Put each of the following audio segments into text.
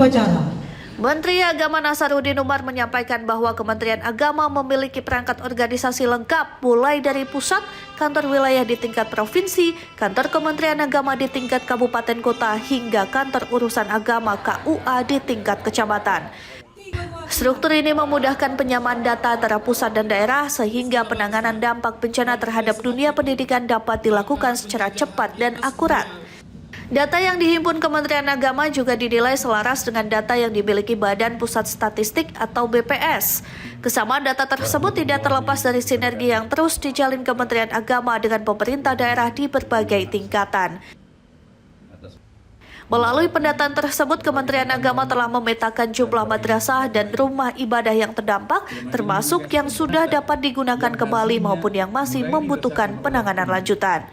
upacara. Menteri Agama Nasaruddin Umar menyampaikan bahwa Kementerian Agama memiliki perangkat organisasi lengkap mulai dari pusat, kantor wilayah di tingkat provinsi, kantor Kementerian Agama di tingkat kabupaten kota hingga kantor urusan agama KUA di tingkat kecamatan. Struktur ini memudahkan penyamaan data antara pusat dan daerah sehingga penanganan dampak bencana terhadap dunia pendidikan dapat dilakukan secara cepat dan akurat. Data yang dihimpun Kementerian Agama juga dinilai selaras dengan data yang dimiliki Badan Pusat Statistik atau BPS. Kesamaan data tersebut tidak terlepas dari sinergi yang terus dijalin Kementerian Agama dengan pemerintah daerah di berbagai tingkatan. Melalui pendataan tersebut, Kementerian Agama telah memetakan jumlah madrasah dan rumah ibadah yang terdampak, termasuk yang sudah dapat digunakan kembali maupun yang masih membutuhkan penanganan lanjutan.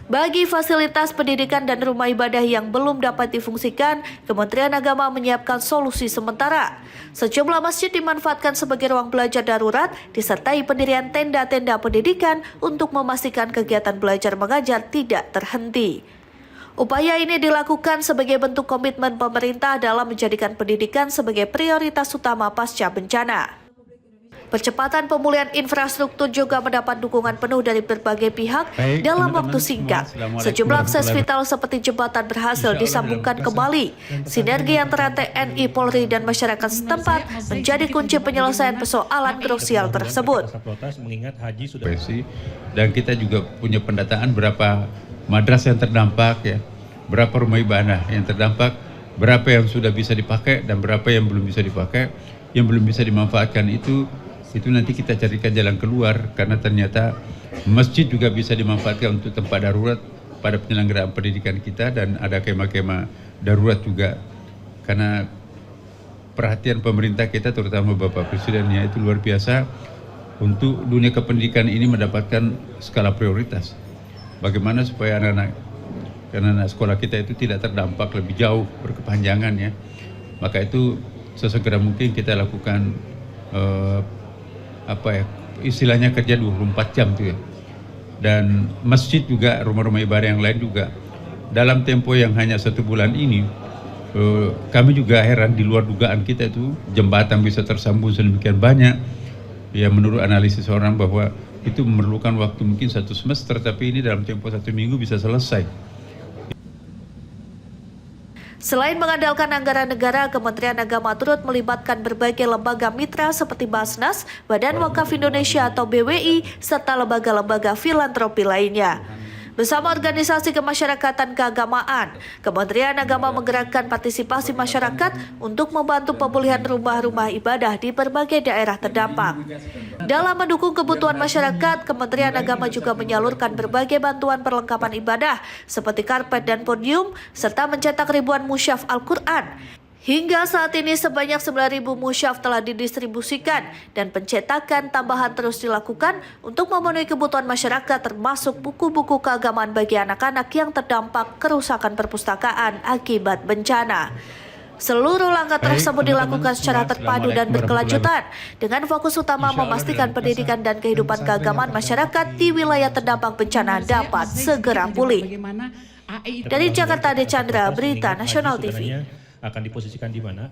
Bagi fasilitas pendidikan dan rumah ibadah yang belum dapat difungsikan, Kementerian Agama menyiapkan solusi sementara. Sejumlah masjid dimanfaatkan sebagai ruang belajar darurat, disertai pendirian tenda-tenda pendidikan untuk memastikan kegiatan belajar mengajar tidak terhenti. Upaya ini dilakukan sebagai bentuk komitmen pemerintah dalam menjadikan pendidikan sebagai prioritas utama pasca bencana. Percepatan pemulihan infrastruktur juga mendapat dukungan penuh dari berbagai pihak dalam waktu singkat. Sejumlah akses vital seperti jembatan berhasil disambungkan kembali. Sinergi antara TNI, Polri, dan masyarakat setempat menjadi kunci penyelesaian persoalan krusial tersebut. Dan kita juga punya pendataan berapa madrasah yang terdampak, ya, berapa rumah ibadah yang terdampak, berapa yang sudah bisa dipakai dan berapa yang belum bisa dipakai, yang belum bisa dimanfaatkan itu nanti kita carikan jalan keluar, karena ternyata masjid juga bisa dimanfaatkan untuk tempat darurat pada penyelenggaraan pendidikan kita, dan ada kemah-kemah darurat juga, karena perhatian pemerintah kita terutama Bapak Presidennya itu luar biasa untuk dunia kependidikan ini mendapatkan skala prioritas. Bagaimana supaya anak-anak sekolah kita itu tidak terdampak lebih jauh berkepanjangan, ya. Maka itu sesegera mungkin kita lakukan istilahnya kerja 24 jam tuh, ya. Dan masjid juga, rumah-rumah ibadah yang lain juga dalam tempo yang hanya 1 bulan ini, kami juga heran, di luar dugaan kita itu jembatan bisa tersambung sedemikian banyak. Ya, menurut analisis orang bahwa itu memerlukan waktu mungkin 1 semester, tapi ini dalam tempo 1 minggu bisa selesai. Selain mengandalkan anggaran negara, Kementerian Agama turut melibatkan berbagai lembaga mitra seperti Basnas, Badan Wakaf Indonesia atau BWI, serta lembaga-lembaga filantropi lainnya. Bersama organisasi kemasyarakatan keagamaan, Kementerian Agama menggerakkan partisipasi masyarakat untuk membantu pemulihan rumah-rumah ibadah di berbagai daerah terdampak. Dalam mendukung kebutuhan masyarakat, Kementerian Agama juga menyalurkan berbagai bantuan perlengkapan ibadah seperti karpet dan podium, serta mencetak ribuan musyaf Al-Quran. Hingga saat ini sebanyak 9.000 musyaf telah didistribusikan dan pencetakan tambahan terus dilakukan untuk memenuhi kebutuhan masyarakat, termasuk buku-buku keagamaan bagi anak-anak yang terdampak kerusakan perpustakaan akibat bencana. Seluruh langkah tersebut dilakukan secara terpadu dan berkelanjutan dengan fokus utama memastikan pendidikan dan kehidupan keagamaan masyarakat di wilayah terdampak bencana dapat segera pulih. Dari Jakarta, Ade Chandra, Berita Nasional TV. Akan diposisikan di mana?